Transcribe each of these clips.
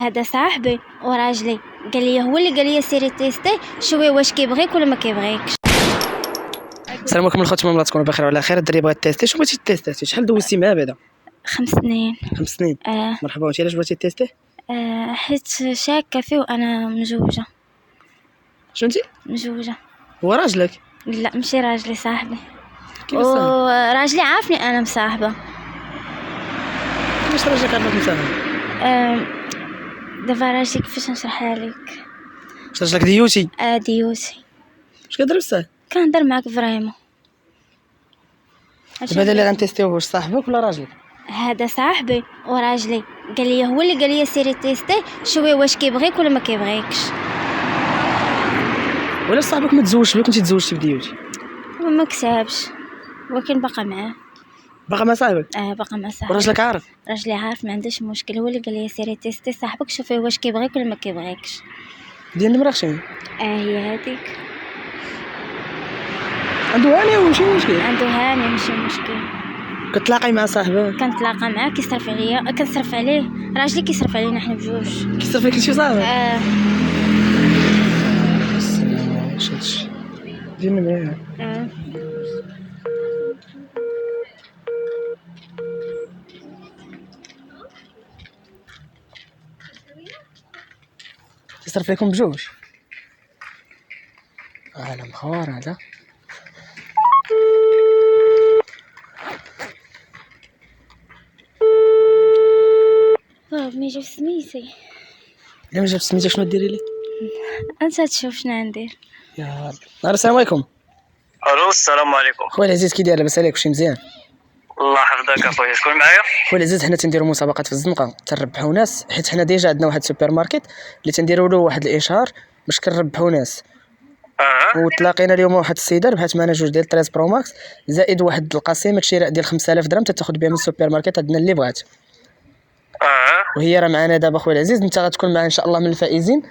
هذا صاحبي وراجلي قال لي هو اللي قال لي سيري تيستي شويه واش كيبغيك ولا ما كيبغيكش. السلام عليكم الخوت، ما تكونوا بخير وعلى خير. الدري بغات تيستي، شنو بغيتي تيستي؟ شحال دوزتي معاه بعدا؟ 5 سنين. 5 سنين. مرحبا. وانت علاش بغيتي تيستي؟ حيت شاكه فيه وانا مزوجه. شنو انت؟ مزوجه. هو راجلك؟ لا ماشي راجلي، صاحبي. كيفاش صاحبك؟ وراجلي عارفني انا مصاحبه. كيفاش راجلك عارفك مصاحب؟ دابا راجلي كيفاش نشرحها لك؟ واش راجلك ديوتي؟ ديوتي. واش كدير بصح؟ كنهضر معاك فريمون. دابا هذا اللي غنتيستيو واش صاحبك ولا راجلك؟ هذا صاحبي وراجلي قال لي هو اللي قال لي سيري تيستي شويه واش كيبغيك ولا ما كيبغيكش. ولا صاحبك ما تزوجش بك، كنتي تزوجتي بديوتي؟ ما كسبش ولكن باقا معاه. باقا مع صاحبك؟ باقا مع صاحبي. وراجلك عارف؟ راجلي عارف، ما عندوش مشكل. هو اللي قال لي سيري تيستي صاحبك شوفي واش كيبغيك ولا ما كيبغيكش. ديال المراه شنو هي هذيك. عنده هاني وماشي مشكل؟ عنده هاني ماشي مشكل. كتلاقي مع صاحبك؟ كنتلاقى معاه، كيصرف عليا، كنصرف عليه. راجلي كيصرف علينا حنا بجوج. كيصرف لك شي صاحبك؟ واش هادشي ديال المراه؟ كيصرف لكم بجوج؟ على مخور هذا. ما جاب سميتي. الا ما جاب سميتك شنو ديري لي؟ انت تشوف شنو ندير. يا رب. السلام عليكم. الو السلام عليكم. خويا العزيز، كي داير؟ لاباس عليك؟ واش مزيان؟ الله يحفظك اخويا. شكون معايا؟ خويا العزيز، حنا تنديروا مسابقات في الزنقه تنربحوا ناس، حيت حنا ديجا عندنا واحد سوبر ماركت اللي تنديروا له واحد الاشهار باش كنربحوا ناس. وتلاقينا اليوم واحد السيده ربحات معنا جوج ديال 13 برو ماكس زائد واحد القسيمه شراء ديال 5000 درهم تاخذ بها من السوبر ماركت عندنا اللي بغات. وهي راه معنا دابا. خويا العزيز، انت غتكون معنا ان شاء الله من الفائزين.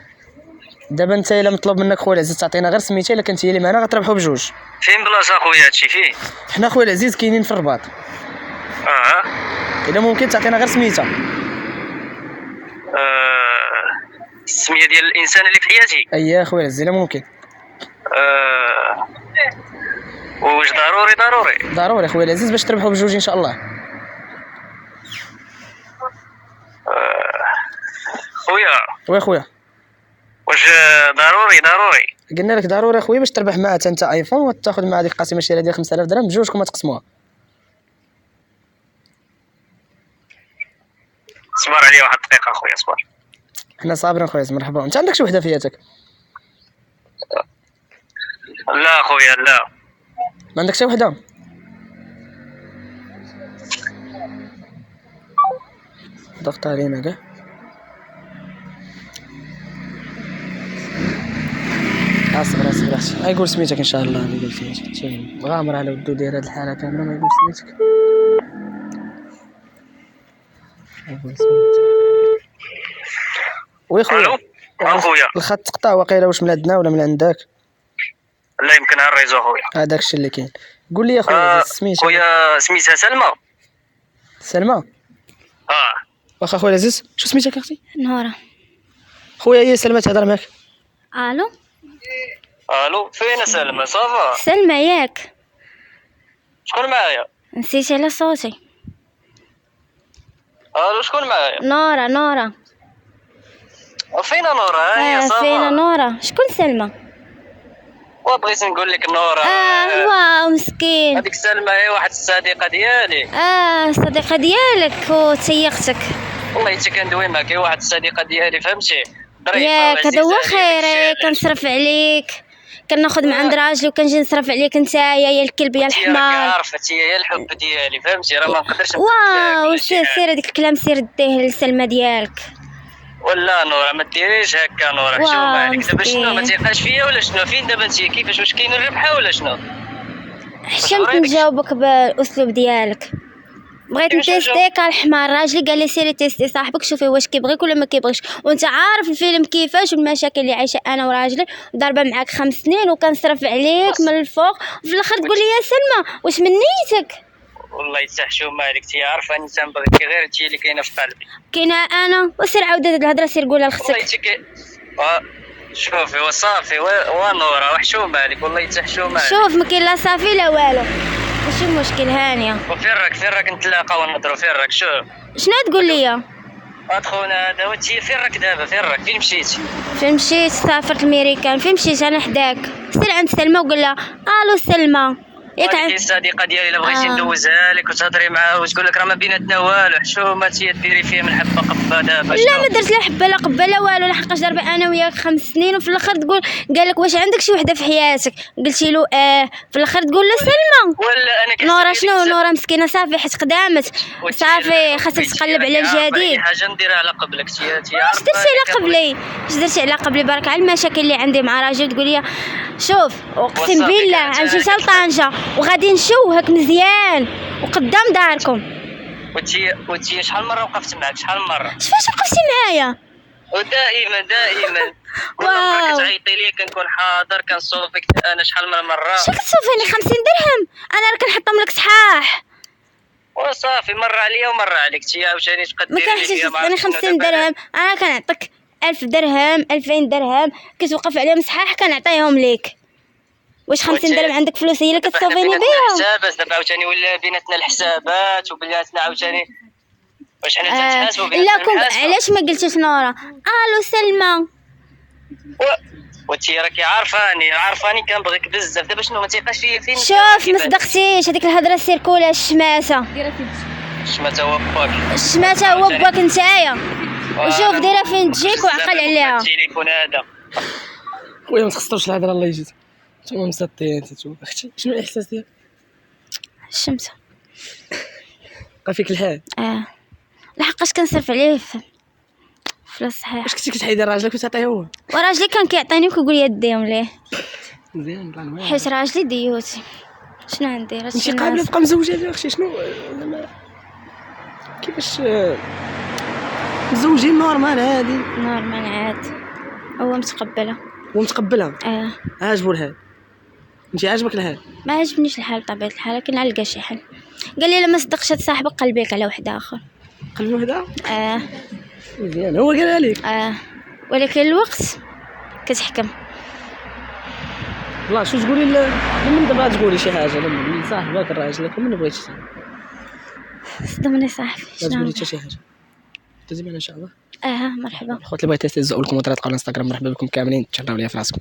دابا انت الا مطلوب منك خويا العزيز تعطينا غير سميتها، الا كنتي اللي معنا غتربحوا بجوج. فين بلاصه اخويا هادشي فين؟ حنا خويا العزيز كاينين في الرباط. الا ممكن تعطينا غير سميتها. السميه ديال الانسان اللي في حياتي؟ اييه خويا العزيز الا ممكن. واش ضروري؟ ضروري خويا العزيز باش تربحوا بجوج ان شاء الله. خويا واش ضروري؟ قلنا لك ضروري اخويا باش تربح معها انت ايفون وتاخذ مع هذيك القسيمه الشراء ديال 5000 درهم بجوجكم تقسموها. صبر عليا واحد الدقيقه اخويا، صبر. حنا صابرين خويا. مرحبا. انت عندك شي وحده في حياتك؟ لا اخويا لا. ما عندك شي وحده؟ ضغط علينا كاع. اصبر غايقول سميتك ان شاء الله. اللي قلت سميتك مغامر على ودو داير هاد الحاله كامله ما يقول سميتك. وي خويا. اخويا الخط تقطع واقيلا. واش من عندنا ولا من عندك؟ لا يمكن الريزو اخويا. هذاك الشيء اللي كاين. قول لي اخويا سميتها. خويا سميتها سلمى. واخا خويا العزيز، شو سميتك اختي؟ نورة. خويا هي سلمى تهضر معك. الو فين سلمى؟ صافا سلمى ياك؟ شكون معايا؟ نسيت على صوتي. شكون معايا؟ نورة. فين نورة؟ هي صافا. فين نورة؟ شكون سلمى؟ وبغيت نقول لك نورة. واو مسكين. هذيك سلمى هي واحد الصديقه ديالي. الصديقة ديالك وتسيقتك. والله حتى كندوي معك. هي واحد الصديقه ديالي فهمتي. ياك هذا هو خيري. كنصرف عليك، كناخذ من عند راجلي وكنجي نصرف عليك نتايا يا الكلب يا الحمار. عرفتي هي الحب ديالي فهمتي. راه ما نقدرش. واو سير هذيك الكلام سير ديه للسلمى ديالك. ولا نورا ما ديريش هكا. نورا شوف عليك دابا شنو؟ ما تيقاش فيا ولا شنو؟ فين دابا انت؟ كيفاش؟ واش كاين الربحه ولا شنو؟ حشمت نجاوبك بالاسلوب ديالك. بغيت نتيستيك على الحمار. راجلي قال لي سيري تيستي صاحبك شوفي واش كيبغيك ولا ما كيبغيش. وانت عارف الفيلم كيفاش والمشاكل اللي عايشه انا وراجلي ضاربه معاك 5 سنين وكنصرف عليك من الفوق وفي الاخر تقول لي يا سلمى واش من نيتك؟ والله يتحشو مالك تي عارفه اني تنبغيك غير انت اللي كاينه في قلبي. كاينه انا وسير عاود هاد الهضره سير قولها والله لختك. تيك شوفي وصافي ونورا وحشو مالك والله يتحشو مالك. شوف ما كاين لا صافي لا والو، ماشي مشكل هانيه. وفين راك نتلاقاو ونهضروا فين راك شوف. شنو تقول لي؟ خونا هذا وانتي فين راك دابا فين راك فين مشيتي؟ فين مشيت؟ سافرت الميريكان. فين مشيت؟ انا حداك. سير عند سلمى وقول لها الو سلمى ياك هذيك الصديقه ديالي الا بغيتي ندوزها لك وتهضري معاها وتقول لك راه ما بيناتنا والو حشومه تي ديري فيها من حبه قبه دابا. لا ما درت لا حبه لا قبه لا والو، لحقاش ضربه انا وياك 5 سنين وفي الاخر تقول قال لك واش عندك شي وحده في حياتك؟ قلتي له في الاخر تقول له سلمى. ولا انا نورا شنو نورا مسكينه صافي حيت قدامت صافي خاصك تقلب على الجديد. حاجه نديرها على قبلك تي اش درتي على قبلي؟ اش درتي على قبلي؟ برك على المشاكل اللي عندي مع راجل تقول لي شوف اقسم بالله غنمشي حتى لطنجه وغادي نشوهك مزيان وقدام داركم. وانتي شحال مره وقفت معاك شحال مره؟ فاش وقفتي معايا؟ ودائما كل مره كتعيطي لي كنكون حاضر كنصوفك انا شحال من مره. شنو كتصوفيني 50 درهم؟ انا راه كنحطهم لك صحاح وصافي مره عليا ومره عليك تي عاوتاني تبقى ما ديري كنحتاجش ليا تعطيني 50 درهم. انا كنعطيك 1000 درهم 2000 درهم كتوقف عليهم صحاح كنعطيهم ليك. واش 50 درهم عندك فلوس هي اللي كتصوفيني بها؟ حسابات دابا عاوتاني ولا بيناتنا الحسابات وبيناتنا عاوتاني واش حنا تنحاسبوا لا كنت علاش ما قلتيش نورا الو سلمى؟ وانتي راكي عارفاني كنبغيك بزاف دابا شنو ما تيبقاش فيا فين. شوف ما صدقتيش هذيك الهضره سير كولها الشماسه. الشماتة هو باك. الشماتة هو باك نتايا. وشوف دايره فين تجيك وعقل عليها. التليفون هذا خويا ما تخسروش الهضره الله يجزيك. نتوما مسطين انتوما اختي شنو الاحساس ديالك؟ الشمسة بقى فيك الحال؟ لحقاش كنصرف عليه فلوس صحيح. واش كنتي كتحيدي راجلك وتعطيه هو؟ وراجلي كان كيعطيني وكيقول لي ديهم ليه مزيان الله ينور. حيت راجلي ديوتي. شنو غندير؟ انتي قابله تبقى مزوجه يا اختي شنو زعما كيفاش مزوجين نورمال عادي؟ نورمال عاد هو متقبله ومتقبلها. عاجبو الحال؟ انتي عاجبك الحال؟ ما عجبنيش الحال بطبيعه الحال لكن نلقى شي حل. قال لي لما صدقش هاد صاحبك قلبيك على واحد اخر. قلبي وحده؟ مزيان هو قالها لك؟ ولكن الوقت كتحكم. والله شو تقولي من دابا تقولي شي حاجه لصاحبك راجلك ومن بغيتي صدمني صاحبي. لا تقولي حتى شي حاجه دوزي معنا ان شاء الله. مرحبا الخوت اللي بغيتي تهزوا لكم وترات على الانستغرام مرحبا بكم كاملين تهلاو ليا في راسكم.